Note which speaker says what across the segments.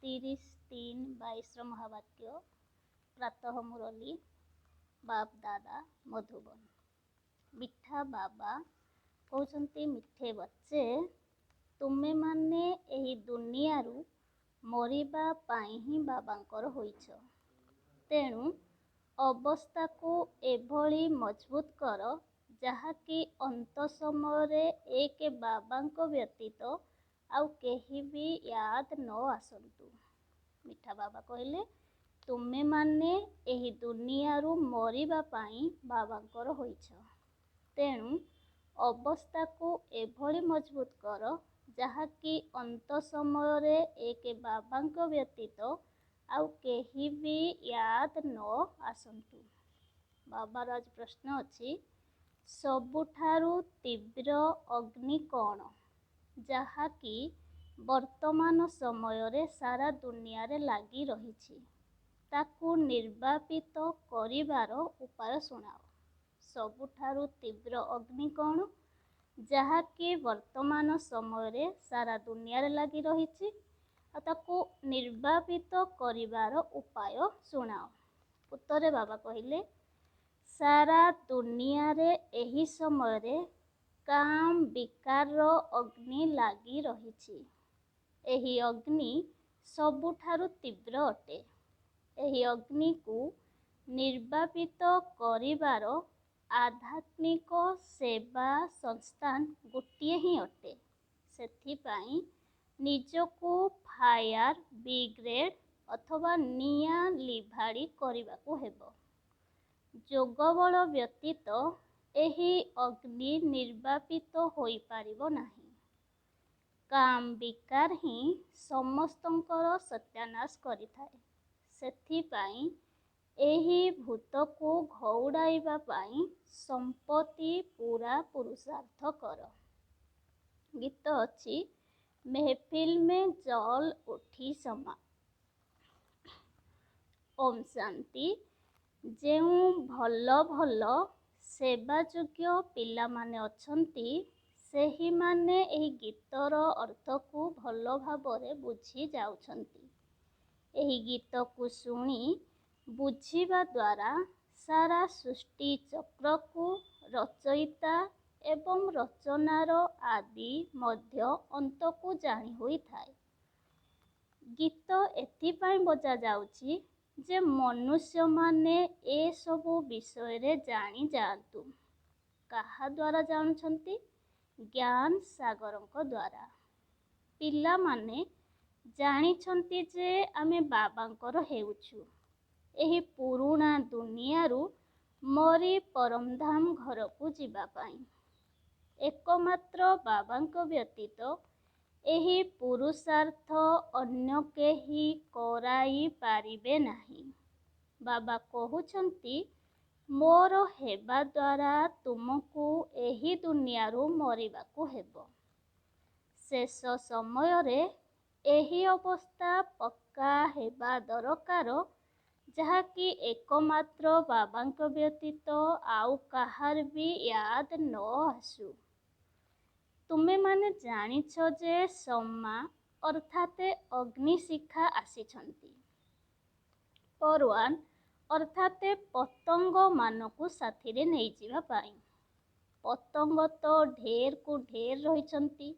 Speaker 1: 30-3-22 महावाक्य प्रातः मुरली बाप दादा मधुबन। मिठा बाबा कहते मिठे बच्चे तुमे माने एही दुनियारू मरिबा पाई ही बाबांकर होइछ। तेणु अवस्था को एभली मजबूत कर जहाँकि अंत समय एक बाबांको व्यतीत आउ केही भी याद न आसंतु। मिठा बाबा कहले तुमे माने एही दुनियारू मरिबा पाई बाबांकर होइछ। तेणु अवस्था को एभली मजबूत कर जहाँकि अंत समय एक बाबांको व्यतीत आउ केही भी याद न आसंतु। बाबार आज प्रश्न अछि सबुठारू तीव्र अग्नि कौन जहाँकि वर्तमान समय सारा दुनिया रे लगी रही ताकू निर्वापित करिवार उपाय सुनाओ। सबुठारू तीव्र अग्नि कौन जहाँकि वर्तमान समय सारा दुनिया रे लगी रही ताकू निर्वापित करिवार उपाय सुनाओ। उत्तरे बाबा कहले सारा दुनिया रे एही समय रे काम विकार अग्नि लगी रही। एही अग्नि सबुठारू तीव्र अटे। एही अग्नि को निर्वापित करिवार आध्यात्मिक सेवा संस्थान गोटिए ही अटे। सेथिपाई निजको फायर ब्रिगेड अथवा निया लिभाड़ी करबाकू हेबो। जोगबल व्यतीत एही अग्नि निर्वापित होई पारिबो नाही। काम विकार ही समस्तंकर सत्यानाश करिथाए। सेथिपाई एही भूत को घौड़ाइबा पाई संपत्ति पूरा पुरुषार्थ कर। गीत अछि महफिल में जल उठी समा। ओम शांति। जेउ भल भल सेवायोग्य पिला माने अछंती सेही माने एही गीतर अर्थ को भल भाबरे बुझी जाउछंती। एही गीत को सुनी बुझीबा द्वारा सारा सृष्टि चक्र को रचयिता एवं रचनार आदि मध्य अंत को जानी होई थाए। गीत एथिपाई बजा जाउची जे मनुष्य माने ए सबु विषय रे जानी जातु। कहा द्वारा जानुछंती? ज्ञान सागरंक द्वारा। पिला माने जानिछंती जे आमे बाबांकर हेउछु। एही पुरुणा दुनियारू मरी परमधाम घर को जीवा पाई। एकमात्र बाबांको व्यतीत एही पुरुषार्थ अन्य केही कराई पारिबे नाही। बाबा कहउछंती मोर हेबा द्वारा तुमको एही दुनियारू मरिबाकू हेबो। शेष समय रे एही अवस्था पक्का हेबा दरकार जहाँकि एकमात्र बाबांको व्यतीत आउ कहार भी याद न आसु। तुमे माने जानिछ जे सम्मा अर्थाते अग्निशिखा आसीछंती। परवान अर्थाते पतंग मानकू साथी रे नहीं जीवा पाई। पतंग तो ढेर को ढेर रहिछंती।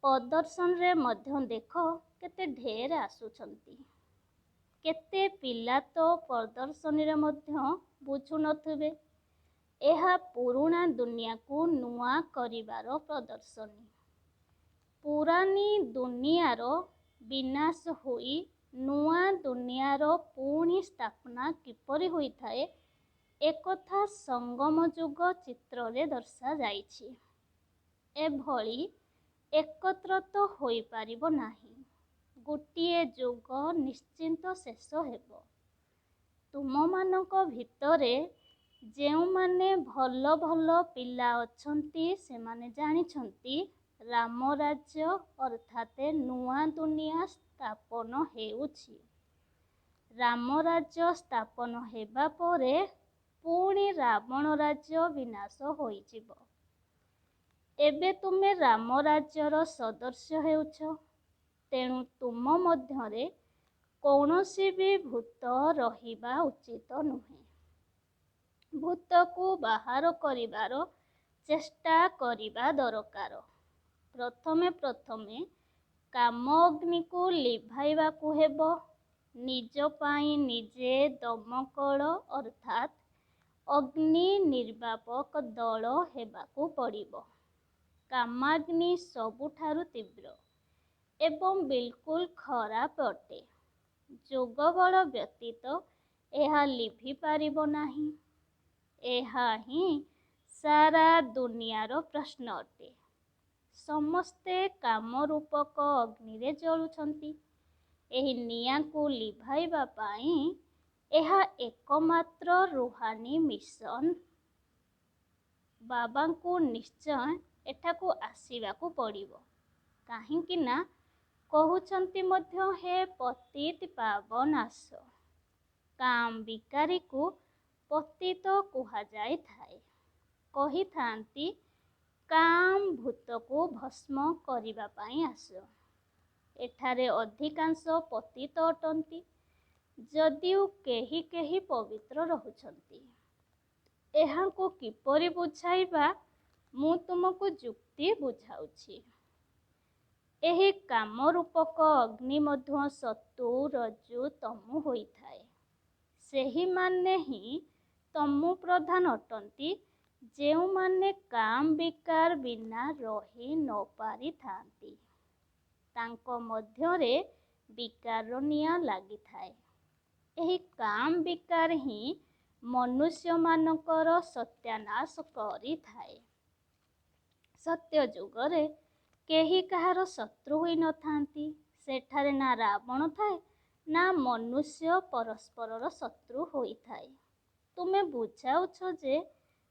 Speaker 1: प्रदर्शन रे मध्य देखो केते ढेर आसुछंती। केते पिला तो प्रदर्शन रे मध्य बुझु नथुबे। एहा पुरुणा दुनिया को नुआ करिवार प्रदर्शनी। पुरानी दुनियार विनाश होई नुआ दुनियार पुणी स्थापना किपरि होई थाए एकथा संगम जुग चित्र रे दर्शा जाइछि। एभली एकत्र तो होई पारिबो नाही। गोटिए जुग निश्चिंत शेष हेबो। तुम मानक भितरे जेउ माने भल भल पिला अछंती से माने जानिछंती राम राज्य अर्थाते नुआ दुनिया स्थापन हेउछि। राम राज्य स्थापन हेबा परे पुणी रावण राज्य विनाश होइजिबो। एबे तुमे राम राज्यर सदस्य हेउछ। ତେଣୁ ତୁମ ମଧ୍ୟରେ କୌଣସି ବି ଭୂତ ରହିବା ଉଚିତ ନୁହେଁ। ଭୂତକୁ ବାହାର କରିବାର ଚେଷ୍ଟା କରିବା ଦରକାର। ପ୍ରଥମେ କାମ ଅଗ୍ନିକୁ ଲିଭାଇବାକୁ ହେବ। ନିଜ ପାଇଁ ନିଜେ ଦମକଳ ଅର୍ଥାତ୍ ଅଗ୍ନି ନିର୍ବାପକ ଦଳ ହେବାକୁ ପଡ଼ିବ। କାମାଗ୍ନି ସବୁଠାରୁ ତୀବ୍ର ଏବଂ ବିଲକୁଲ ଖରାପ ଅଟେ। ଯୋଗବଳ ବ୍ୟତୀତ ଏହା ଲିଭିପାରିବ ନାହିଁ। ଏହା ହିଁ ସାରା ଦୁନିଆର ପ୍ରଶ୍ନ ଅଟେ। ସମସ୍ତେ କାମ ରୂପକ ଅଗ୍ନିରେ ଜଳୁଛନ୍ତି। ଏହି ନିଆଁକୁ ଲିଭାଇବା ପାଇଁ ଏହା ଏକମାତ୍ର ରୁହାନୀ ମିଶନ। ବାବାଙ୍କୁ ନିଶ୍ଚୟ ଏଠାକୁ ଆସିବାକୁ ପଡ଼ିବ। କାହିଁକି ନା କହୁଛନ୍ତି ମଧ୍ୟ, ହେ ପତିତ ପାବନ ଆସ। କାମ ବିକାରୀକୁ ପତିତ କୁହାଯାଇଥାଏ। କହିଥାନ୍ତି କାମ ଭୂତକୁ ଭସ୍ମ କରିବା ପାଇଁ ଆସ। ଏଠାରେ ଅଧିକାଂଶ ପତିତ ଅଟନ୍ତି, ଯଦିଓ କେହି କେହି ପବିତ୍ର ରହୁଛନ୍ତି। ଏହାକୁ କିପରି ବୁଝାଇବା, ମୁଁ ତୁମକୁ ଯୁକ୍ତି ବୁଝାଉଛି। ଏହି କାମ ରୂପକ ଅଗ୍ନି ମଧ୍ୟ ସତୁ, ରଜୁ, ତମୁ ହୋଇଥାଏ। ସେହିମାନେ ହିଁ ତମୁ ପ୍ରଧାନ ଅଟନ୍ତି, ଯେଉଁମାନେ କାମ ବିକାର ବିନା ରହି ନ ପାରିଥାନ୍ତି। ତାଙ୍କ ମଧ୍ୟରେ ବିକାରର ନିଆଁ ଲାଗିଥାଏ। ଏହି କାମ ବିକାର ହିଁ ମନୁଷ୍ୟମାନଙ୍କର ସତ୍ୟାନାଶ କରିଥାଏ। ସତ୍ୟ ଯୁଗରେ କେହି କାହାର ଶତ୍ରୁ ହୋଇନଥାନ୍ତି। ସେଠାରେ ନା ରାବଣ ଥାଏ, ନା ମନୁଷ୍ୟ ପରସ୍ପରର ଶତ୍ରୁ ହୋଇଥାଏ। ତୁମେ ବୁଝାଉଛ ଯେ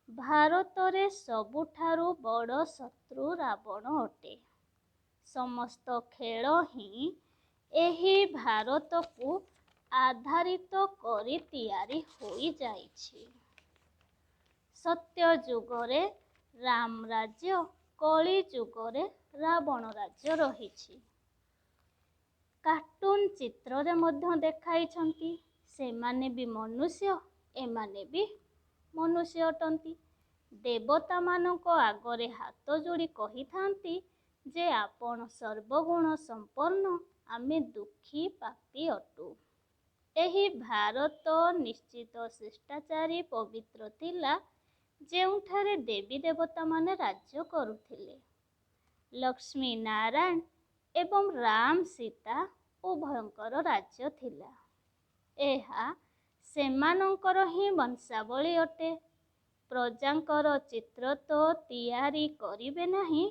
Speaker 1: ଭାରତରେ ସବୁଠାରୁ ବଡ଼ ଶତ୍ରୁ ରାବଣ ଅଟେ। ସମସ୍ତ ଖେଳ ହିଁ ଏହି ଭାରତକୁ ଆଧାରିତ କରି ତିଆରି ହୋଇଯାଇଛି। ସତ୍ୟ ଯୁଗରେ ରାମ ରାଜ୍ୟ, କଳି ଯୁଗରେ ରାବଣ ରାଜ୍ୟ ରହିଛି। କାର୍ଟୁନ ଚିତ୍ରରେ ମଧ୍ୟ ଦେଖାଇଛନ୍ତି। ସେମାନେ ବି ମନୁଷ୍ୟ, ଏମାନେ ବି ମନୁଷ୍ୟ ଅଟନ୍ତି। ଦେବତାମାନଙ୍କ ଆଗରେ ହାତ ଯୋଡ଼ି କହିଥାନ୍ତି ଯେ ଆପଣ ସର୍ବଗୁଣ ସମ୍ପନ୍ନ, ଆମେ ଦୁଃଖୀ ପାପୀ ଅଟୁ। ଏହି ଭାରତ ନିଶ୍ଚିତ ଶିଷ୍ଟାଚାରୀ ପବିତ୍ର ଥିଲା, ଯେଉଁଠାରେ ଦେବୀ ଦେବତାମାନେ ରାଜ୍ୟ କରୁଥିଲେ। ଲକ୍ଷ୍ମୀ ନାରାୟଣ ଏବଂ ରାମ ସୀତା ଉଭୟଙ୍କର ରାଜ୍ୟ ଥିଲା। ଏହା ସେମାନଙ୍କର ହିଁ ବଂଶାବଳୀ ଅଟେ। ପ୍ରଜାଙ୍କର ଚିତ୍ର ତ ତିଆରି କରିବେ ନାହିଁ।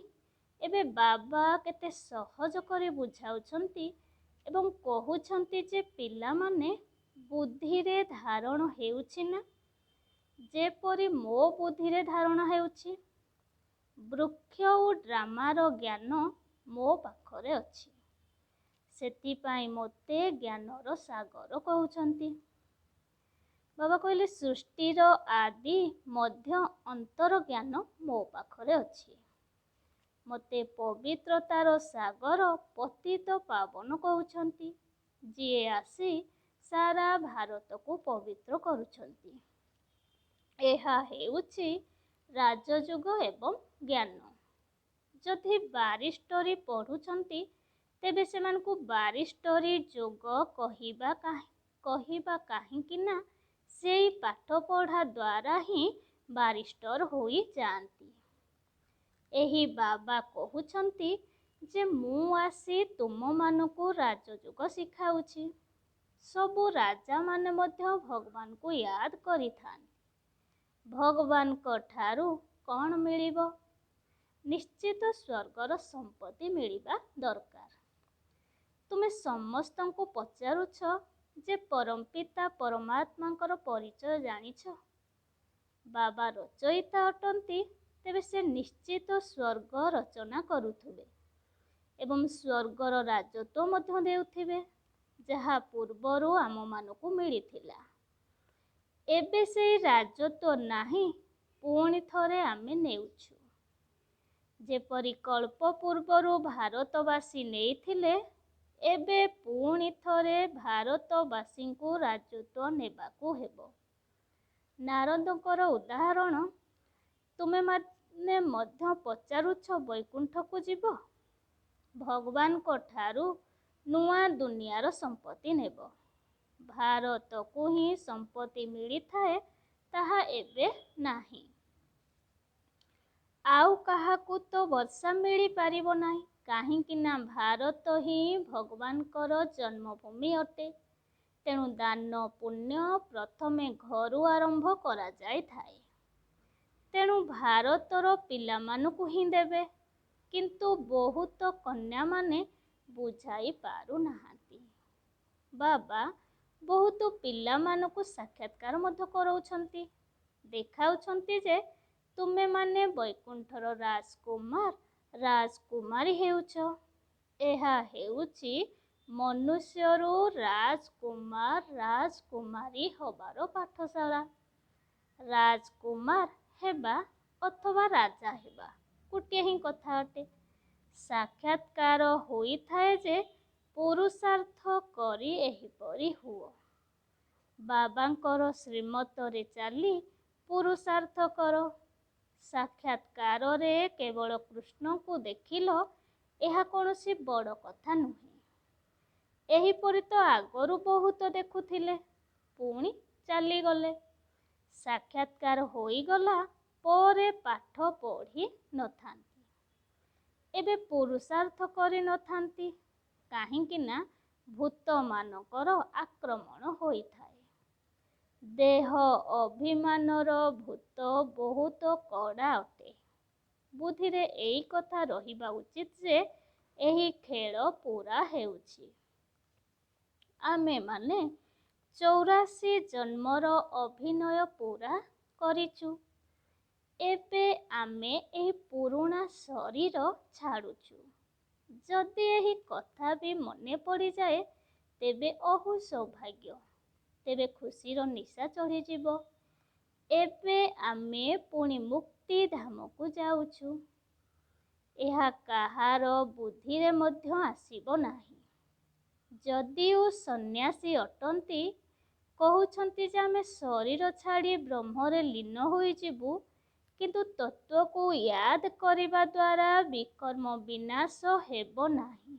Speaker 1: ଏବେ ବାବା କେତେ ସହଜ କରି ବୁଝାଉଛନ୍ତି ଏବଂ କହୁଛନ୍ତି ଯେ ପିଲାମାନେ, ବୁଦ୍ଧିରେ ଧାରଣ ହେଉଛି ନା, ଯେପରି ମୋ ବୁଦ୍ଧିରେ ଧାରଣ ହେଉଛି। ବୃକ୍ଷ ଓ ଡ୍ରାମାର ଜ୍ଞାନ ମୋ ପାଖରେ ଅଛି। ସେଥିପାଇଁ ମୋତେ ଜ୍ଞାନର ସାଗର କହୁଛନ୍ତି। ବାବା କହିଲେ, ସୃଷ୍ଟିର ଆଦି ମଧ୍ୟ ଅନ୍ତର ଜ୍ଞାନ ମୋ ପାଖରେ ଅଛି। ମୋତେ ପବିତ୍ରତାର ସାଗର, ପତିତ ପାବନ କହୁଛନ୍ତି, ଯିଏ ଆସି ସାରା ଭାରତକୁ ପବିତ୍ର କରୁଛନ୍ତି। ଏହା ହେଉଛି ରାଜଯୁଗ ଏବଂ ଜ୍ଞାନ। ଯଦି ବାରିଷ୍ଟରୀ ପଢ଼ୁଛନ୍ତି, ତେବେ ସେମାନଙ୍କୁ ବାରିଷ୍ଟରୀ ଯୋଗ କହିବା କାହିଁକି ନା ସେଇ ପାଠପଢ଼ା ଦ୍ୱାରା ହିଁ ବାରିଷ୍ଟର ହୋଇଯାଆନ୍ତି। ଏହି ବାବା କହୁଛନ୍ତି ଯେ ମୁଁ ଆସି ତୁମମାନଙ୍କୁ ରାଜଯୁଗ ଶିଖାଉଛି। ସବୁ ରାଜାମାନେ ମଧ୍ୟ ଭଗବାନଙ୍କୁ ୟାଦ କରିଥାନ୍ତି। ଭଗବାନଙ୍କ ଠାରୁ କ'ଣ ମିଳିବ? ନିଶ୍ଚିତ ସ୍ୱର୍ଗର ସମ୍ପତ୍ତି ମିଳିବା ଦରକାର। ତୁମେ ସମସ୍ତଙ୍କୁ ପଚାରୁଛ ଯେ ପରମପିତା ପରମାତ୍ମାଙ୍କର ପରିଚୟ ଜାଣିଛ? ବାବା ରଚୟିତା ଅଟନ୍ତି, ତେବେ ସେ ନିଶ୍ଚିତ ସ୍ୱର୍ଗ ରଚନା କରୁଥିବେ ଏବଂ ସ୍ୱର୍ଗର ରାଜତ୍ୱ ମଧ୍ୟ ଦେଉଥିବେ, ଯାହା ପୂର୍ବରୁ ଆମମାନଙ୍କୁ ମିଳିଥିଲା। ଏବେ ସେହି ରାଜତ୍ୱ ନାହିଁ, ପୁଣି ଥରେ ଆମେ ନେଉଛୁ। ଯେପରି କଳ୍ପ ପୂର୍ବରୁ ଭାରତବାସୀ ନେଇଥିଲେ, ଏବେ ପୁଣି ଥରେ ଭାରତବାସୀଙ୍କୁ ରାଜତ୍ୱ ନେବାକୁ ହେବ। ନାରଦଙ୍କର ଉଦାହରଣ ତୁମେମାନେ ମଧ୍ୟ ପଚାରୁଛ ବୈକୁଣ୍ଠକୁ ଯିବ? ଭଗବାନଙ୍କ ଠାରୁ ନୂଆ ଦୁନିଆର ସମ୍ପତ୍ତି ନେବ। ଭାରତକୁ ହିଁ ସମ୍ପତ୍ତି ମିଳିଥାଏ, ତାହା ଏବେ ନାହିଁ। ଆଉ କାହାକୁ ତ ବର୍ଷା ମିଳିପାରିବ ନାହିଁ, କାହିଁକି ନା ଭାରତ ହିଁ ଭଗବାନଙ୍କର ଜନ୍ମଭୂମି ଅଟେ। ତେଣୁ ଦାନ ପୁଣ୍ୟ ପ୍ରଥମେ ଘରୁ ଆରମ୍ଭ କରାଯାଇଥାଏ। ତେଣୁ ଭାରତର ପିଲାମାନଙ୍କୁ ହିଁ ଦେବେ। କିନ୍ତୁ ବହୁତ କନ୍ୟାମାନେ ବୁଝାଇ ପାରୁନାହାନ୍ତି। ବାବା ବହୁତ ପିଲାମାନଙ୍କୁ ସାକ୍ଷାତକାର ମଧ୍ୟ କରାଉଛନ୍ତି। ଦେଖାଉଛନ୍ତି ଯେ ତୁମେମାନେ ବୈକୁଣ୍ଠର ରାଜକୁମାର, ରାଜକୁମାରୀ ହେଉଛ। ଏହା ହେଉଛି ମନୁଷ୍ୟରୁ ରାଜକୁମାର, ରାଜକୁମାରୀ ହେବାର ପାଠଶାଳା। ରାଜକୁମାର ହେବା ଅଥବା ରାଜା ହେବା ଗୋଟିଏ ହିଁ କଥା ଅଟେ। ସାକ୍ଷାତକାର ହୋଇଥାଏ ଯେ ପୁରୁଷାର୍ଥ କରି ଏହିପରି ହୁଅ। ବାବାଙ୍କର ଶ୍ରୀମତରେ ଚାଲି ପୁରୁଷାର୍ଥ କର। ସାକ୍ଷାତକାରରେ କେବଳ କୃଷ୍ଣଙ୍କୁ ଦେଖିଲ, ଏହା କୌଣସି ବଡ଼ କଥା ନୁହେଁ। ଏହିପରି ତ ଆଗରୁ ବହୁତ ଦେଖୁଥିଲେ, ପୁଣି ଚାଲିଗଲେ। ସାକ୍ଷାତକାର ହୋଇଗଲା ପରେ ପାଠ ପଢ଼ି ନଥାନ୍ତି। ଏବେ ପୁରୁଷାର୍ଥ କରିନଥାନ୍ତି, କାହିଁକି ନା ଭୂତମାନଙ୍କର ଆକ୍ରମଣ ହୋଇଥାଏ। ଦେହ ଅଭିମାନର ଭୂତ ବହୁତ କଡ଼ା ଅଟେ। ବୁଦ୍ଧିରେ ଏଇ କଥା ରହିବା ଉଚିତ ଯେ ଏହି ଖେଳ ପୂରା ହେଉଛି। ଆମେମାନେ 84 ଜନ୍ମର ଅଭିନୟ ପୂରା କରିଛୁ। ଏବେ ଆମେ ଏହି ପୁରୁଣା ଶରୀର ଛାଡ଼ୁଛୁ। ଯଦି ଏହି କଥା ବି ମନେ ପଡ଼ିଯାଏ, ତେବେ ଅହୁ ସୌଭାଗ୍ୟ। ତେବେ ଖୁସିର ନିଶା ଚଢ଼ିଯିବ। ଏବେ ଆମେ ପୁଣି ମୁକ୍ତିଧାମକୁ ଯାଉଛୁ। ଏହା କାହାର ବୁଦ୍ଧିରେ ମଧ୍ୟ ଆସିବ ନାହିଁ। ଯଦିଓ ସନ୍ନ୍ୟାସୀ ଅଟନ୍ତି, କହୁଛନ୍ତି ଯେ ଆମେ ଶରୀର ଛାଡ଼ି ବ୍ରହ୍ମରେ ଲୀନ ହୋଇଯିବୁ, କିନ୍ତୁ ତତ୍ତ୍ୱକୁ ୟାଦ କରିବା ଦ୍ୱାରା ବିକର୍ମ ବିନାଶ ହେବ ନାହିଁ।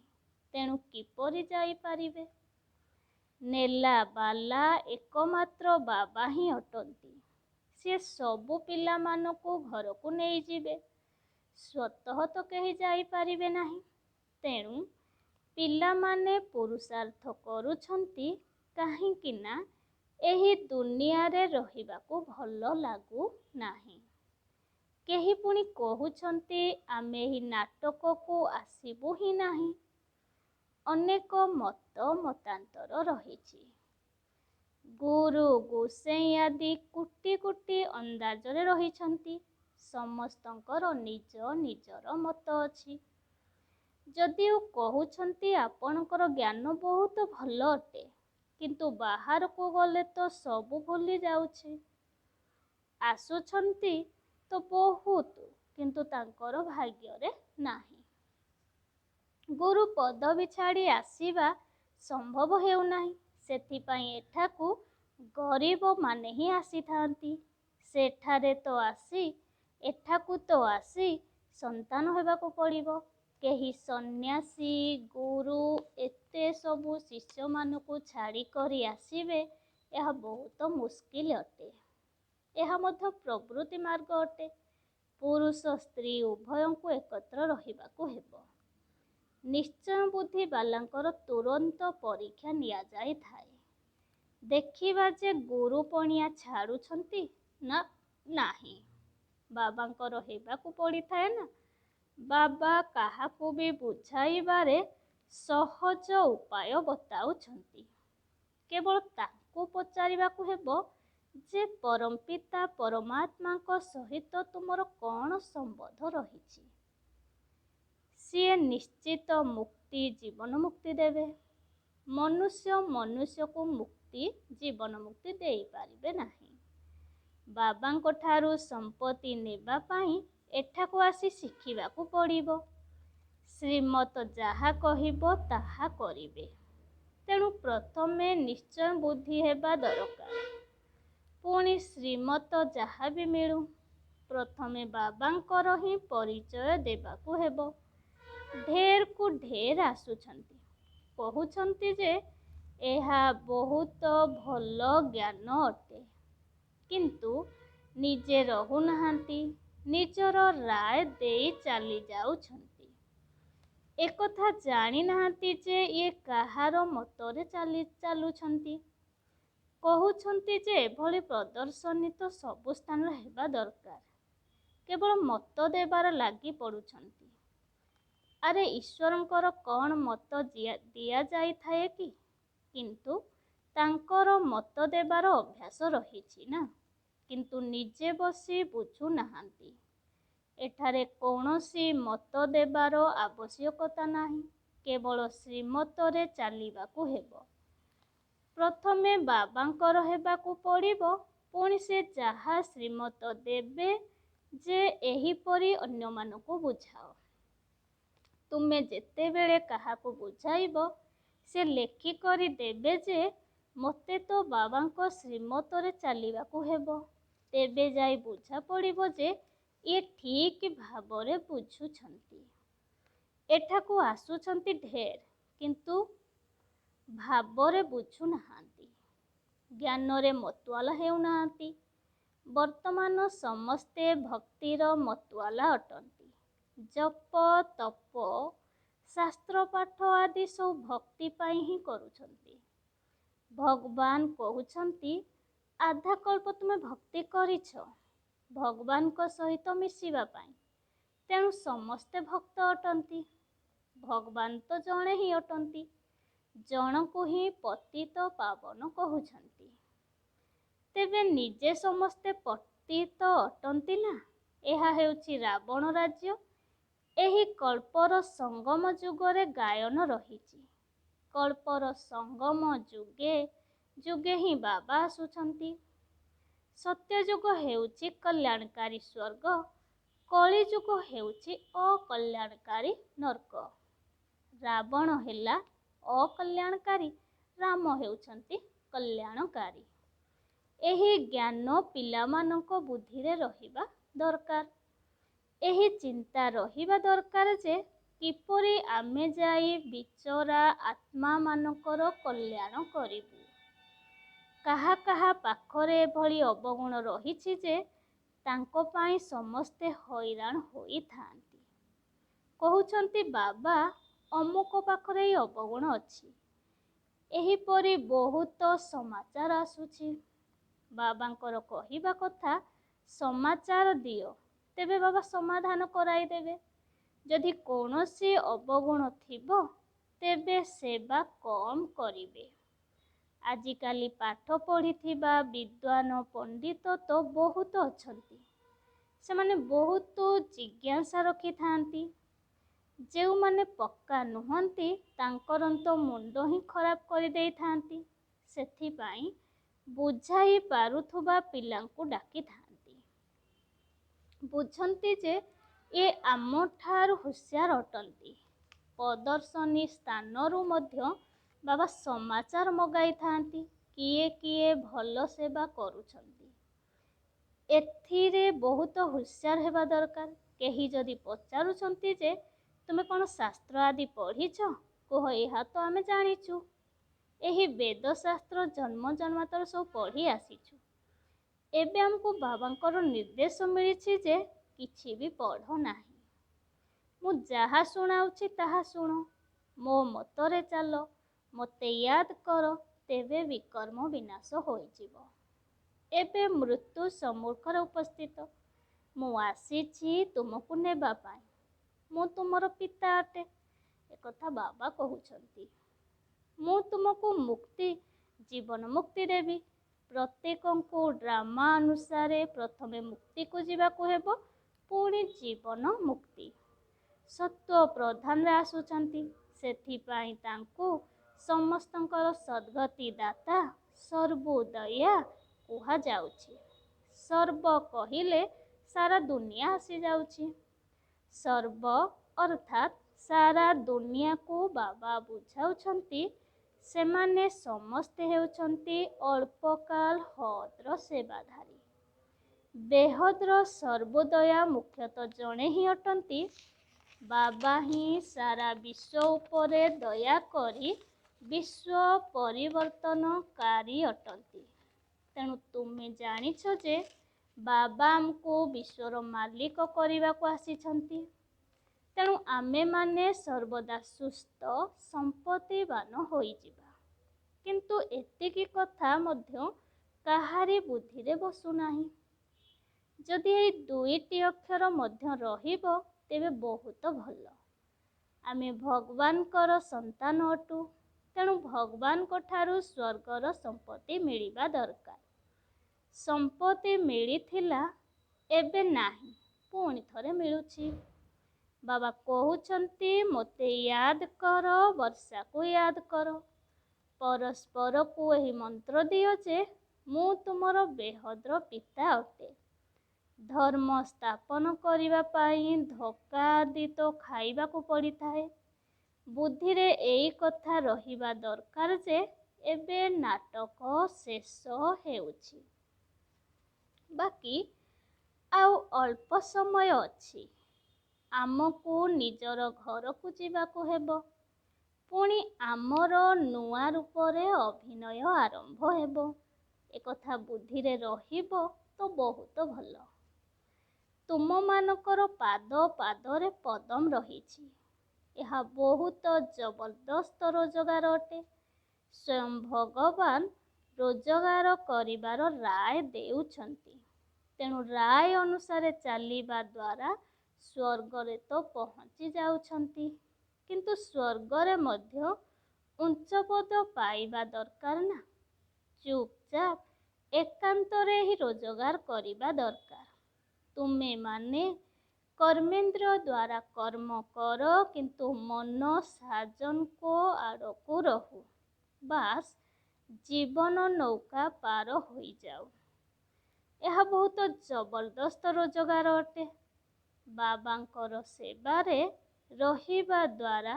Speaker 1: ତେଣୁ କିପରି ଯାଇପାରିବେ? ନେଲାବାଲା ଏକମାତ୍ର ବାବା ହିଁ ଅଟନ୍ତି। ସିଏ ସବୁ ପିଲାମାନଙ୍କୁ ଘରକୁ ନେଇଯିବେ। ସ୍ୱତଃ ତ କେହି ଯାଇପାରିବେ ନାହିଁ। ତେଣୁ ପିଲାମାନେ ପୁରୁଷାର୍ଥ କରୁଛନ୍ତି, କାହିଁକି ନା ଏହି ଦୁନିଆରେ ରହିବାକୁ ଭଲ ଲାଗୁନାହିଁ। କେହି ପୁଣି କହୁଛନ୍ତି ଆମେ ଏହି ନାଟକକୁ ଆସିବୁ ହିଁ ନାହିଁ। ଅନେକ ମତାନ୍ତର ରହିଛି। ଗୁରୁ ଗୋସେଇଁ ଆଦି କୋଟି କୋଟି ଅନ୍ଦାଜରେ ରହିଛନ୍ତି। ସମସ୍ତଙ୍କର ନିଜ ନିଜର ମତ ଅଛି। ଯଦିଓ କହୁଛନ୍ତି ଆପଣଙ୍କର ଜ୍ଞାନ ବହୁତ ଭଲ ଅଟେ, କିନ୍ତୁ ବାହାରକୁ ଗଲେ ତ ସବୁ ଭୁଲି ଯାଉଛି। ଆସୁଛନ୍ତି ତ ବହୁତ, କିନ୍ତୁ ତାଙ୍କର ଭାଗ୍ୟରେ ନାହିଁ। ଗୁରୁ ପଦବୀ ଛାଡ଼ି ଆସିବା ସମ୍ଭବ ହେଉନାହିଁ। ସେଥିପାଇଁ ଏଠାକୁ ଗରିବମାନେ ହିଁ ଆସିଥାନ୍ତି। ସେଠାରେ ତ ଆସି, ଏଠାକୁ ତ ଆସି ସନ୍ତାନ ହେବାକୁ ପଡ଼ିବ। କେହି ସନ୍ନ୍ୟାସୀ, ଗୁରୁ ଏତେ ସବୁ ଶିଷ୍ୟମାନଙ୍କୁ ଛାଡ଼ିକରି ଆସିବେ, ଏହା ବହୁତ ମୁସ୍କିଲ ଅଟେ। ଏହା ମଧ୍ୟ ପ୍ରବୃତ୍ତି ମାର୍ଗ ଅଟେ। ପୁରୁଷ ସ୍ତ୍ରୀ ଉଭୟଙ୍କୁ ଏକତ୍ର ରହିବାକୁ ହେବ। ନିଶ୍ଚୟ ବୁଦ୍ଧି ବାଲାଙ୍କର ତୁରନ୍ତ ପରୀକ୍ଷା ନିଆଯାଇଥାଏ। ଦେଖିବା ଯେ ଗୁରୁ ପଣିଆ ଛାଡ଼ୁଛନ୍ତି ନା ନାହିଁ। ବାବାଙ୍କର ହେବାକୁ ପଡ଼ିଥାଏ ନା। ବାବା କାହାକୁ ବି ବୁଝାଇବାରେ ସହଜ ଉପାୟ ବତାଉଛନ୍ତି। କେବଳ ତାଙ୍କୁ ପଚାରିବାକୁ ହେବ ଯେ ପରମପିତା ପରମାତ୍ମାଙ୍କ ସହିତ ତୁମର କ'ଣ ସମ୍ବନ୍ଧ ରହିଛି। ସିଏ ନିଶ୍ଚିତ ମୁକ୍ତି, ଜୀବନ ମୁକ୍ତି ଦେବେ। ମନୁଷ୍ୟ ମନୁଷ୍ୟକୁ ମୁକ୍ତି, ଜୀବନ ମୁକ୍ତି ଦେଇପାରିବେ ନାହିଁ। ବାବାଙ୍କ ଠାରୁ ସମ୍ପତ୍ତି ନେବା ପାଇଁ ଏଠାକୁ ଆସି ଶିଖିବାକୁ ପଡ଼ିବ। ଶ୍ରୀମତ ଯାହା କହିବ ତାହା କରିବେ। ତେଣୁ ପ୍ରଥମେ ନିଶ୍ଚୟ ବୁଦ୍ଧି ହେବା ଦରକାର। ପୁଣି ଶ୍ରୀମତ ଯାହା ବି ମିଳୁ, ପ୍ରଥମେ ବାବାଙ୍କର ହିଁ ପରିଚୟ ଦେବାକୁ ହେବ। ଢେରକୁ ଢେର ଆସୁଛନ୍ତି, କହୁଛନ୍ତି ଯେ ଏହା ବହୁତ ଭଲ ଜ୍ଞାନ ଅଟେ, କିନ୍ତୁ ନିଜେ ରହୁନାହାନ୍ତି, ନିଜର ରାୟ ଦେଇ ଚାଲି ଯାଉଛନ୍ତି। ଏକଥା ଜାଣିନାହାନ୍ତି ଯେ ଇଏ କାହାର ମତରେ ଚାଲୁଛନ୍ତି। କହୁଛନ୍ତି ଯେ ଏଭଳି ପ୍ରଦର୍ଶନୀ ତ ସବୁ ସ୍ଥାନରେ ହେବା ଦରକାର, କେବଳ ମତ ଦେବାର ଲାଗି ପଡୁଛନ୍ତି। ଆରେ ଈଶ୍ୱରଙ୍କର କ'ଣ ମତ ଦିଆଯାଇଥାଏ କି? କିନ୍ତୁ ତାଙ୍କର ମତ ଦେବାର ଅଭ୍ୟାସ ରହିଛି ନା, କିନ୍ତୁ ନିଜେ ବସି ବୁଝୁନାହାନ୍ତି। ଏଠାରେ କୌଣସି ମତ ଦେବାର ଆବଶ୍ୟକତା ନାହିଁ, କେବଳ ଶ୍ରୀମତରେ ଚାଲିବାକୁ ହେବ। ପ୍ରଥମେ ବାବାଙ୍କର ହେବାକୁ ପଡ଼ିବ, ପୁଣି ସେ ଯାହା ଶ୍ରୀମତ ଦେବେ ଯେ ଏହିପରି ଅନ୍ୟମାନଙ୍କୁ ବୁଝାଅ। ତୁମେ ଯେତେବେଳେ କାହାକୁ ବୁଝାଇବ, ସେ ଲେଖିକରି ଦେବେ ଯେ ମୋତେ ତ ବାବାଙ୍କ ଶ୍ରୀମତରେ ଚାଲିବାକୁ ହେବ। ତେବେ ଯାଇ ବୁଝା ପଡ଼ିବ ଯେ ଇଏ ଠିକ୍ ଭାବରେ ବୁଝୁଛନ୍ତି। ଏଠାକୁ ଆସୁଛନ୍ତି ଢେର, କିନ୍ତୁ ଭାବରେ ବୁଝୁନାହାନ୍ତି, ଜ୍ଞାନରେ ମତୁଆଲା ହେଉନାହାନ୍ତି। ବର୍ତ୍ତମାନ ସମସ୍ତେ ଭକ୍ତିର ମତୁଆଲା ଅଟନ୍ତି। ଜପ, ତପ, ଶାସ୍ତ୍ର ପାଠ ଆଦି ସବୁ ଭକ୍ତି ପାଇଁ ହିଁ କରୁଛନ୍ତି। ଭଗବାନ କହୁଛନ୍ତି, ଆଧାକଳ୍ପ ତୁମେ ଭକ୍ତି କରିଛ ଭଗବାନଙ୍କ ସହିତ ମିଶିବା ପାଇଁ, ତେଣୁ ସମସ୍ତେ ଭକ୍ତ ଅଟନ୍ତି। ଭଗବାନ ତ ଜଣେ ହିଁ ଅଟନ୍ତି, ଜଣକୁ ହିଁ ପତିତ ପାବନ କହୁଛନ୍ତି। ତେବେ ନିଜେ ସମସ୍ତେ ପତିତ ଅଟନ୍ତି ନା? ଏହା ହେଉଛି ରାବଣ ରାଜ୍ୟ। ଏହି କଳ୍ପର ସଙ୍ଗମ ଯୁଗରେ ଗାୟନ ରହିଛି। କଳ୍ପର ସଙ୍ଗମ ଯୁଗେ ଯୁଗେ ହିଁ ବାବା ଆସୁଛନ୍ତି। ସତ୍ୟଯୁଗ ହେଉଛି କଲ୍ୟାଣକାରୀ ସ୍ୱର୍ଗ, କଳିଯୁଗ ହେଉଛି ଅକଲ୍ୟାଣକାରୀ ନର୍କ। ରାବଣ ହେଲା ଅକଲ୍ୟାଣକାରୀ, ରାମ ହେଉଛନ୍ତି କଲ୍ୟାଣକାରୀ। ଏହି ଜ୍ଞାନ ପିଲାମାନଙ୍କ ବୁଦ୍ଧିରେ ରହିବା ଦରକାର। ଏହି ଚିନ୍ତା ରହିବା ଦରକାର ଯେ କିପରି ଆମେ ଯାଇ ବିଚରା ଆତ୍ମାମାନଙ୍କର କଲ୍ୟାଣ କରିବୁ। କାହା କାହା ପାଖରେ ଏଭଳି ଅବଗୁଣ ରହିଛି ଯେ ତାଙ୍କ ପାଇଁ ସମସ୍ତେ ହଇରାଣ ହୋଇଥାନ୍ତି। କହୁଛନ୍ତି ବାବା ଅମୁକ ପାଖରେ ଏହି ଅବଗୁଣ ଅଛି। ଏହିପରି ବହୁତ ସମାଚାର ଆସୁଛି। ବାବାଙ୍କର କହିବା କଥା, ସମାଚାର ଦିଅ, ତେବେ ବାବା ସମାଧାନ କରାଇଦେବେ। ଯଦି କୌଣସି ଅବଗୁଣ ଥିବ, ତେବେ ସେବା କମ୍ କରିବେ। ଆଜିକାଲି ପାଠ ପଢ଼ିଥିବା ବିଦ୍ୱାନ ପଣ୍ଡିତ ତ ବହୁତ ଅଛନ୍ତି। ସେମାନେ ବହୁତ ଜିଜ୍ଞାସା ରଖିଥାନ୍ତି। ଯେଉଁମାନେ ପକ୍କା ନୁହନ୍ତି, ତାଙ୍କର ତ ମୁଣ୍ଡ ହିଁ ଖରାପ କରିଦେଇଥାନ୍ତି। ସେଥିପାଇଁ ବୁଝାଇ ପାରୁଥିବା ପିଲାଙ୍କୁ ଡାକିଥାନ୍ତି। ବୁଝନ୍ତି ଯେ ଏ ଆମଠାରୁ ହୁସିଆର ଅଟନ୍ତି। ପ୍ରଦର୍ଶନୀ ସ୍ଥାନରୁ ମଧ୍ୟ ବାବା ସମାଚାର ମଗାଇଥାନ୍ତି, କିଏ କିଏ ଭଲ ସେବା କରୁଛନ୍ତି। ଏଥିରେ ବହୁତ ହୁସିଆର ହେବା ଦରକାର। କେହି ଯଦି ପଚାରୁଛନ୍ତି ଯେ ତୁମେ କ'ଣ ଶାସ୍ତ୍ର ଆଦି ପଢ଼ିଛ? କୁହ, ଏହା ତ ଆମେ ଜାଣିଛୁ। ଏହି ବେଦଶାସ୍ତ୍ର ଜନ୍ମ ଜନ୍ମାନ୍ତର ସବୁ ପଢ଼ି ଆସିଛୁ। ଏବେ ଆମକୁ ବାବାଙ୍କର ନିର୍ଦ୍ଦେଶ ମିଳିଛି ଯେ କିଛି ବି ପଢ଼ ନାହିଁ। ମୁଁ ଯାହା ଶୁଣାଉଛି ତାହା ଶୁଣ, ମୋ ମତରେ ଚାଲ, ମୋତେ ୟାଦ କର, ତେବେ ବିକର୍ମ ବିନାଶ ହୋଇଯିବ। ଏବେ ମୃତ୍ୟୁ ସମ୍ମୁଖରେ ଉପସ୍ଥିତ। ମୁଁ ଆସିଛି ତୁମକୁ ନେବା ପାଇଁ। ମୁଁ ତୁମର ପିତା ଅଟେ, ଏକଥା ବାବା କହୁଛନ୍ତି। ମୁଁ ତୁମକୁ ମୁକ୍ତି, ଜୀବନ ମୁକ୍ତି ଦେବି। ପ୍ରତ୍ୟେକଙ୍କୁ ଡ୍ରାମା ଅନୁସାରେ ପ୍ରଥମେ ମୁକ୍ତିକୁ ଯିବାକୁ ହେବ, ପୁଣି ଜୀବନ ମୁକ୍ତି। ସତ୍ୱ ପ୍ରଧାନରେ ଆସୁଛନ୍ତି, ସେଥିପାଇଁ ତାଙ୍କୁ ସମସ୍ତଙ୍କର ସଦ୍ଗତି ଦାତା ସର୍ବୋଦୟା କୁହାଯାଉଛି। ସର୍ବ କହିଲେ ସାରା ଦୁନିଆ ଆସିଯାଉଛି। ସର୍ବ ଅର୍ଥାତ୍ ସାରା ଦୁନିଆକୁ ବାବା ବୁଝାଉଛନ୍ତି ସେମାନେ ସମସ୍ତେ ହେଉଛନ୍ତି ଅଳ୍ପକାଳ ହଦ୍ର ସେବାଧାରୀ। ବେହଦ୍ର ସର୍ବୋଦୟା ମୁଖ୍ୟତଃ ଜଣେ ହିଁ ଅଟନ୍ତି। ବାବା ହିଁ ସାରା ବିଶ୍ୱ ଉପରେ ଦୟା କରି ବିଶ୍ୱ ପରିବର୍ତ୍ତନକାରୀ ଅଟନ୍ତି। ତେଣୁ ତୁମେ ଜାଣିଛ ଯେ ବାବା ଆମକୁ ବିଶ୍ୱର ମାଲିକ କରିବାକୁ ଆସିଛନ୍ତି। ତେଣୁ ଆମେମାନେ ସର୍ବଦା ସୁସ୍ଥ ସମ୍ପତ୍ତିବାନ ହୋଇଯିବା। କିନ୍ତୁ ଏତିକି କଥା ମଧ୍ୟ କାହାରି ବୁଦ୍ଧିରେ ବସୁନାହିଁ। ଯଦି ଏହି ଦୁଇଟି ଅକ୍ଷର ମଧ୍ୟ ରହିବ ତେବେ ବହୁତ ଭଲ। ଆମେ ଭଗବାନଙ୍କର ସନ୍ତାନ ଅଟୁ। ତେଣୁ ଭଗବାନଙ୍କ ଠାରୁ ସ୍ୱର୍ଗର ସମ୍ପତ୍ତି ମିଳିବା ଦରକାର। ସମ୍ପତ୍ତି ମିଳିଥିଲା, ଏବେ ନାହିଁ, ପୁଣି ଥରେ ମିଳୁଛି। ବାବା କହୁଛନ୍ତି ମୋତେ ୟାଦ କର, ବର୍ଷାକୁ ୟାଦ କର। ପରସ୍ପରକୁ ଏହି ମନ୍ତ୍ର ଦିଅ ଯେ ମୁଁ ତୁମର ବେହଦ୍ର ପିତା ଅଟେ। ଧର୍ମ ସ୍ଥାପନ କରିବା ପାଇଁ ଧୋକା ଆଦି ତ ଖାଇବାକୁ ପଡ଼ିଥାଏ। ବୁଦ୍ଧିରେ ଏଇ କଥା ରହିବା ଦରକାର ଯେ ଏବେ ନାଟକ ଶେଷ ହେଉଛି। ବାକି ଆଉ ଅଳ୍ପ ସମୟ ଅଛି। ଆମକୁ ନିଜର ଘରକୁ ଯିବାକୁ ହେବ। ପୁଣି ଆମର ନୂଆ ରୂପରେ ଅଭିନୟ ଆରମ୍ଭ ହେବ। ଏକଥା ବୁଦ୍ଧିରେ ରହିବ ତ ବହୁତ ଭଲ। ତୁମମାନଙ୍କର ପାଦ ପାଦରେ ପଦମ ରହିଛି। ଏହା ବହୁତ ଜବରଦସ୍ତ ରୋଜଗାର ଅଟେ। ସ୍ୱୟଂ ଭଗବାନ ରୋଜଗାର କରିବାର ରାୟ ଦେଉଛନ୍ତି। ତେଣୁ ରାୟ ଅନୁସାରେ ଚାଲିବା ଦ୍ୱାରା ସ୍ୱର୍ଗରେ ତ ପହଞ୍ଚି ଯାଉଛନ୍ତି। କିନ୍ତୁ ସ୍ୱର୍ଗରେ ମଧ୍ୟ ଉଚ୍ଚ ପଦ ପାଇବା ଦରକାର ନା। ଚୁପଚାପ ଏକାନ୍ତରେ ହିଁ ରୋଜଗାର କରିବା ଦରକାର। ତୁମେମାନେ କର୍ମେନ୍ଦ୍ରିୟ ଦ୍ୱାରା କର୍ମ କର, କିନ୍ତୁ ମନ ସାଜନଙ୍କ ଆଡ଼କୁ ରହୁ। ବାସ୍ ଜୀବନ ନୌକା ପାର ହୋଇଯାଉ। ଏହା ବହୁତ ଜବରଦସ୍ତ ରୋଜଗାର ଅଟେ। ବାବାଙ୍କର ସେବାରେ ରହିବା ଦ୍ୱାରା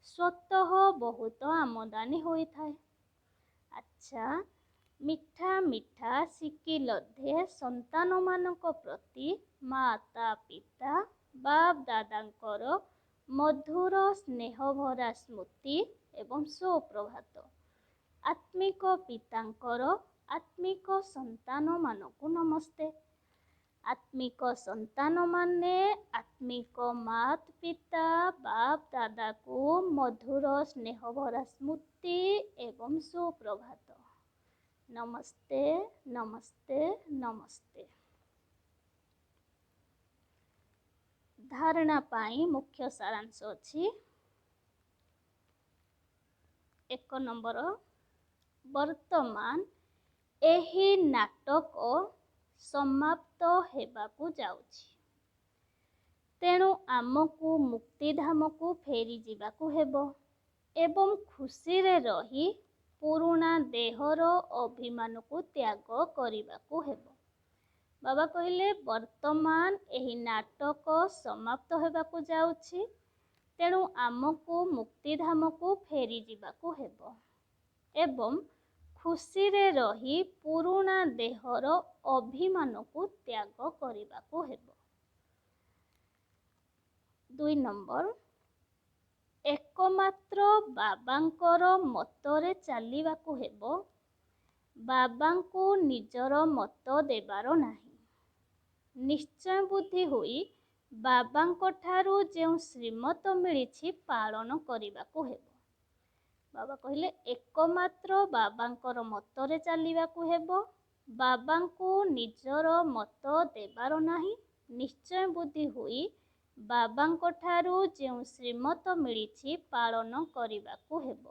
Speaker 1: ସ୍ୱତଃ ବହୁତ ଆମଦାନୀ ହୋଇଥାଏ। ଆଚ୍ଛା, ମିଠା ମିଠା ଶିକିଲଧେ ସନ୍ତାନମାନଙ୍କ ପ୍ରତି ମାତା ପିତା ବାପ ଦାଦାଙ୍କର ମଧୁର ସ୍ନେହଭରା ସ୍ମୃତି ଏବଂ ସୁପ୍ରଭାତ। ଆତ୍ମିକ ପିତାଙ୍କର ଆତ୍ମିକ ସନ୍ତାନମାନଙ୍କୁ ନମସ୍ତେ। ଆତ୍ମିକ ସନ୍ତାନମାନେ ଆତ୍ମିକ ମାତ ପିତା ବାପ ଦାଦାକୁ ମଧୁର ସ୍ନେହଭରା ସ୍ମୃତି ଏବଂ ସୁପ୍ରଭାତ। ନମସ୍ତେ, ନମସ୍ତେ, ନମସ୍ତେ। ଧାରଣା ପାଇଁ ମୁଖ୍ୟ ସାରାଂଶ ଅଛି। 1 ନମ୍ବର, ବର୍ତ୍ତମାନ ଏହି ନାଟକ ସମାପ୍ତ ହେବାକୁ ଯାଉଛି। ତେଣୁ ଆମକୁ ମୁକ୍ତିଧାମକୁ ଫେରିଯିବାକୁ ହେବ ଏବଂ ଖୁସିରେ ରହି ପୁରୁଣା ଦେହର ଅଭିମାନକୁ ତ୍ୟାଗ କରିବାକୁ ହେବ। ବାବା କହିଲେ ବର୍ତ୍ତମାନ ଏହି ନାଟକ ସମାପ୍ତ ହେବାକୁ ଯାଉଛି। ତେଣୁ ଆମକୁ ମୁକ୍ତିଧାମକୁ ଫେରିଯିବାକୁ ହେବ ଏବଂ ଖୁସିରେ ରହି ପୁରୁଣା ଦେହର ଅଭିମାନକୁ ତ୍ୟାଗ କରିବାକୁ ହେବ। 2 ନମ୍ବର, ଏକମାତ୍ର ବାବାଙ୍କର ମତରେ ଚାଲିବାକୁ ହେବ। ବାବାଙ୍କୁ ନିଜର ମତ ଦେବାର ନାହିଁ। ନିଶ୍ଚୟ ବୁଦ୍ଧି ହୋଇ ବାବାଙ୍କ ଠାରୁ ଯେଉଁ ଶ୍ରୀମତ ମିଳିଛି ପାଳନ କରିବାକୁ ହେବ। ବାବା କହିଲେ ଏକମାତ୍ର ବାବାଙ୍କର ମତରେ ଚାଲିବାକୁ ହେବ। ବାବାଙ୍କୁ ନିଜର ମତ ଦେବାର ନାହିଁ। ନିଶ୍ଚୟ ବୁଦ୍ଧି ହୋଇ ବାବାଙ୍କ ଠାରୁ ଯେଉଁ ଶ୍ରୀମତ ମିଳିଛି ପାଳନ କରିବାକୁ ହେବ।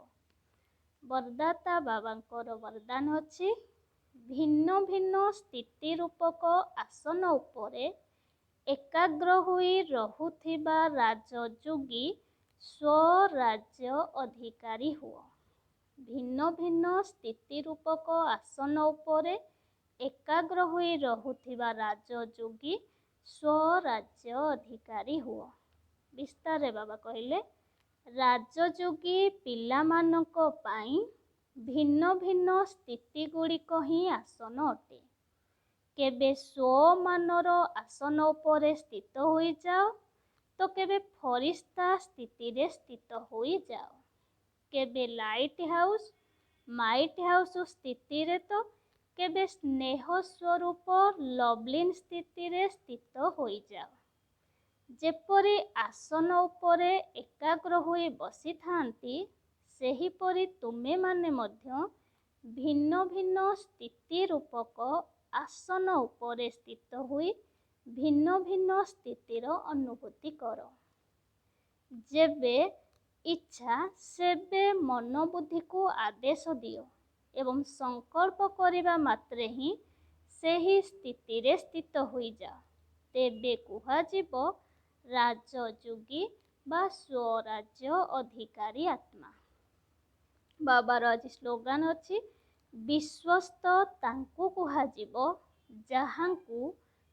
Speaker 1: ବରଦାତା ବାବାଙ୍କର ବରଦାନ ଅଛି। ଭିନ୍ନ ଭିନ୍ନ ସ୍ଥିତି ରୂପକ ଆସନ ଉପରେ ଏକାଗ୍ର ହୋଇ ରହୁଥିବା ରାଜଯୋଗୀ ସ୍ୱରାଜ୍ୟ ଅଧିକାରୀ ହୁଅ। ଭିନ୍ନ ଭିନ୍ନ ସ୍ଥିତି ରୂପକ ଆସନ ଉପରେ ଏକାଗ୍ର ହୋଇ ରହୁଥିବା ରାଜଯୋଗୀ ସ୍ୱରାଜ୍ୟ ଅଧିକାରୀ ହୁଅ। ବିସ୍ତାରରେ ବାବା କହିଲେ ରାଜଯୋଗୀ ପିଲାମାନଙ୍କ ପାଇଁ ଭିନ୍ନ ଭିନ୍ନ ସ୍ଥିତି ଗୁଡ଼ିକ ହିଁ ଆସନ ଅଟେ। କେବେ ସ୍ୱମାନର ଆସନ ଉପରେ ସ୍ଥିତ ହୋଇଯାଅ ତ କେବେ ଫରିସ୍ତା ସ୍ଥିତିରେ ସ୍ଥିତ ହୋଇଯାଅ। କେବେ ଲାଇଟ୍ ହାଉସ୍ ମାଇଟ୍ ହାଉସ୍ ସ୍ଥିତିରେ ତ କେବେ ସ୍ନେହ ସ୍ୱରୂପ ଲଭଲିନ୍ ସ୍ଥିତିରେ ସ୍ଥିତ ହୋଇଯାଅ। ଯେପରି ଆସନ ଉପରେ ଏକାଗ୍ର ହୋଇ ବସିଥାନ୍ତି, ସେହିପରି ତୁମେମାନେ ମଧ୍ୟ ଭିନ୍ନ ଭିନ୍ନ ସ୍ଥିତି ରୂପକ ଆସନ ଉପରେ ସ୍ଥିତ ହୋଇ ଭିନ୍ନ ଭିନ୍ନ ସ୍ଥିତିର ଅନୁଭୂତି କର। ଯେବେ ଇଚ୍ଛା ସେବେ ମନୋବୁଦ୍ଧିକୁ ଆଦେଶ ଦିଅ ଏବଂ ସଂକଳ୍ପ କରିବା ମାତ୍ରେ ହିଁ ସେହି ସ୍ଥିତିରେ ସ୍ଥିତ ହୋଇଯାଅ। ତେବେ କୁହାଯିବ ରାଜଯୋଗୀ ବା ସ୍ୱରାଜ୍ୟ ଅଧିକାରୀ ଆତ୍ମା। ବାବାର ଆଜି ସ୍ଲୋଗାନ ଅଛି, ବିଶ୍ୱସ୍ତ ତାଙ୍କୁ କୁହାଯିବ ଯାହାଙ୍କୁ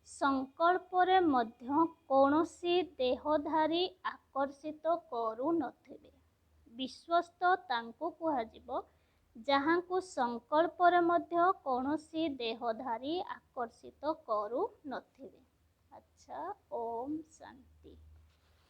Speaker 1: ସଂକଳ୍ପରେ ମଧ୍ୟ କୌଣସି ଦେହଧାରୀ ଆକର୍ଷିତ କରୁନଥିବେ। ବିଶ୍ୱସ୍ତ ତାଙ୍କୁ କୁହାଯିବ ଯାହାଙ୍କୁ ସଂକଳ୍ପରେ ମଧ୍ୟ କୌଣସି ଦେହଧାରୀ ଆକର୍ଷିତ କରୁନଥିବେ। ଆଚ୍ଛା, ଓମ୍ ଶାନ୍ତି।